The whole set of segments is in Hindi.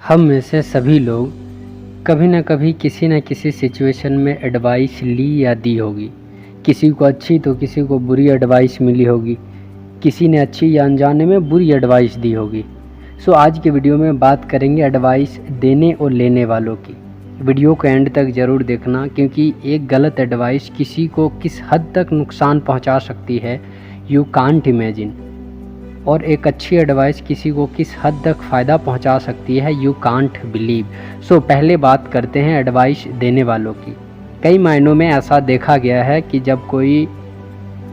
हम में से सभी लोग कभी न कभी किसी न किसी सिचुएशन में एडवाइस ली या दी होगी। किसी को अच्छी तो किसी को बुरी एडवाइस मिली होगी, किसी ने अच्छी या अनजाने में बुरी एडवाइस दी होगी। सो आज की वीडियो में बात करेंगे एडवाइस देने और लेने वालों की। वीडियो को एंड तक ज़रूर देखना, क्योंकि एक गलत एडवाइस किसी को किस हद तक नुकसान पहुंचा सकती है यू कांट इमेजिन, और एक अच्छी एडवाइस किसी को किस हद तक फ़ायदा पहुंचा सकती है यू कांट बिलीव। सो पहले बात करते हैं एडवाइस देने वालों की। कई मायनों में ऐसा देखा गया है कि जब कोई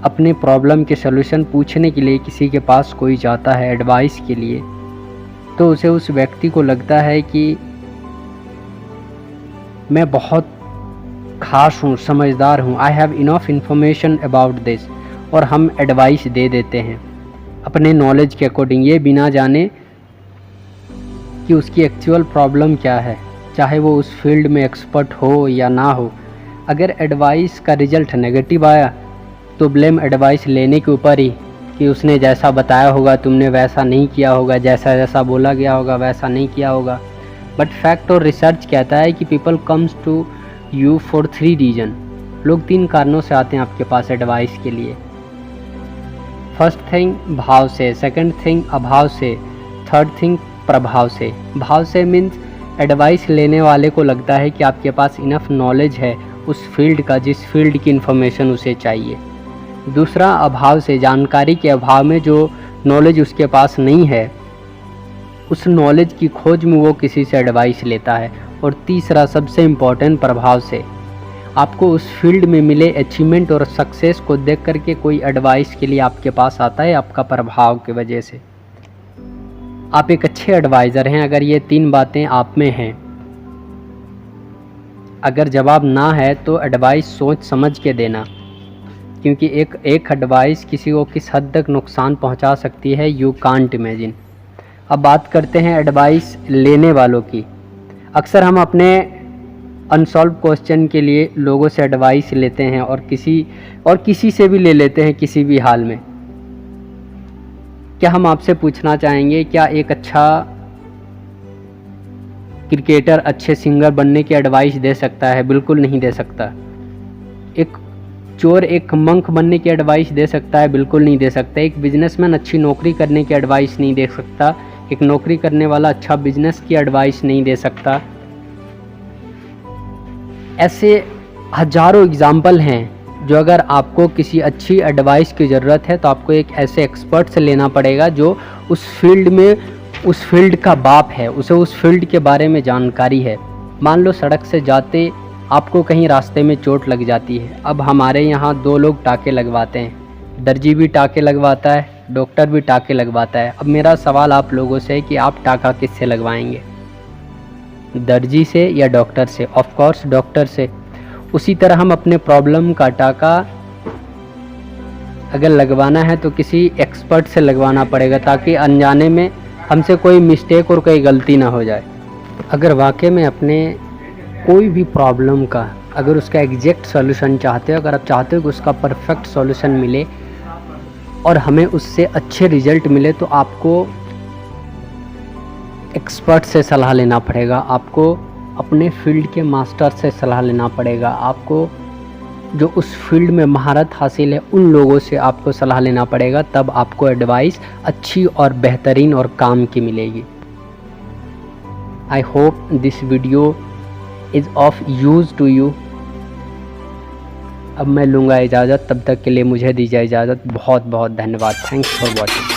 अपने प्रॉब्लम के सलूशन पूछने के लिए किसी के पास कोई जाता है एडवाइस के लिए, तो उसे उस व्यक्ति को लगता है कि मैं बहुत खास हूँ, समझदार हूँ, I have enough information about this, और हम एडवाइस दे देते हैं अपने नॉलेज के अकॉर्डिंग, ये बिना जाने कि उसकी एक्चुअल प्रॉब्लम क्या है, चाहे वो उस फील्ड में एक्सपर्ट हो या ना हो। अगर एडवाइस का रिजल्ट नेगेटिव आया तो ब्लेम एडवाइस लेने के ऊपर ही कि उसने जैसा बताया होगा तुमने वैसा नहीं किया होगा, जैसा जैसा बोला गया होगा वैसा नहीं किया होगा। बट फैक्ट और रिसर्च कहता है कि people comes to you for 3 reason. लोग 3 कारणों से आते हैं आपके पास एडवाइस के लिए। फर्स्ट थिंग भाव से, सेकंड थिंग अभाव से, थर्ड थिंग प्रभाव से। भाव से मीन्स एडवाइस लेने वाले को लगता है कि आपके पास इनफ नॉलेज है उस फील्ड का जिस फील्ड की इन्फॉर्मेशन उसे चाहिए। दूसरा अभाव से, जानकारी के अभाव में जो नॉलेज उसके पास नहीं है उस नॉलेज की खोज में वो किसी से एडवाइस लेता है। और तीसरा सबसे इम्पॉर्टेंट प्रभाव से, आपको उस फील्ड में मिले अचीवमेंट और सक्सेस को देख करके कोई एडवाइस के लिए आपके पास आता है आपका प्रभाव की वजह से। आप एक अच्छे एडवाइज़र हैं अगर ये 3 बातें आप में हैं। अगर जवाब ना है तो एडवाइस सोच समझ के देना, क्योंकि एक एडवाइस किसी को किस हद तक नुकसान पहुंचा सकती है यू कांट इमेजिन। अब बात करते हैं एडवाइस लेने वालों की। अक्सर हम अपने अनसॉल्व क्वेश्चन के लिए लोगों से एडवाइस लेते हैं और किसी से भी ले लेते हैं किसी भी हाल में। क्या हम आपसे पूछना चाहेंगे, क्या एक अच्छा क्रिकेटर अच्छे सिंगर बनने की एडवाइस दे सकता है? बिल्कुल नहीं दे सकता। एक चोर एक मंक बनने की एडवाइस दे सकता है? बिल्कुल नहीं दे सकता। एक बिजनेसमैन अच्छी नौकरी करने की एडवाइस नहीं दे सकता। एक नौकरी करने वाला अच्छा बिजनेस की एडवाइस नहीं दे सकता। ऐसे हजारों एग्जाम्पल हैं जो अगर आपको किसी अच्छी एडवाइस की ज़रूरत है तो आपको एक ऐसे एक्सपर्ट से लेना पड़ेगा जो उस फील्ड का बाप है, उसे उस फील्ड के बारे में जानकारी है। मान लो सड़क से जाते आपको कहीं रास्ते में चोट लग जाती है। अब हमारे यहाँ 2 लोग टाँके लगवाते हैं, दर्जी भी टाँके लगवाता है, डॉक्टर भी टाँके लगवाता है। अब मेरा सवाल आप लोगों से है कि आप टाँका किससे लगवाएंगे, दर्जी से या डॉक्टर से? ऑफ कोर्स डॉक्टर से। उसी तरह हम अपने प्रॉब्लम का टाँका अगर लगवाना है तो किसी एक्सपर्ट से लगवाना पड़ेगा, ताकि अनजाने में हमसे कोई मिस्टेक और कोई गलती ना हो जाए। अगर वाकई में अपने कोई भी प्रॉब्लम का अगर उसका एग्जैक्ट सॉल्यूशन चाहते हो, अगर आप चाहते हो कि उसका परफेक्ट सॉल्यूशन मिले और हमें उससे अच्छे रिजल्ट मिले, तो आपको एक्सपर्ट से सलाह लेना पड़ेगा, आपको अपने फील्ड के मास्टर से सलाह लेना पड़ेगा, आपको जो उस फील्ड में महारत हासिल है उन लोगों से आपको सलाह लेना पड़ेगा। तब आपको एडवाइस अच्छी और बेहतरीन और काम की मिलेगी। I hope this video is of use to you. अब मैं लूँगा इजाज़त, तब तक के लिए मुझे दीजिए इजाज़त। बहुत बहुत धन्यवाद। Thanks for watching.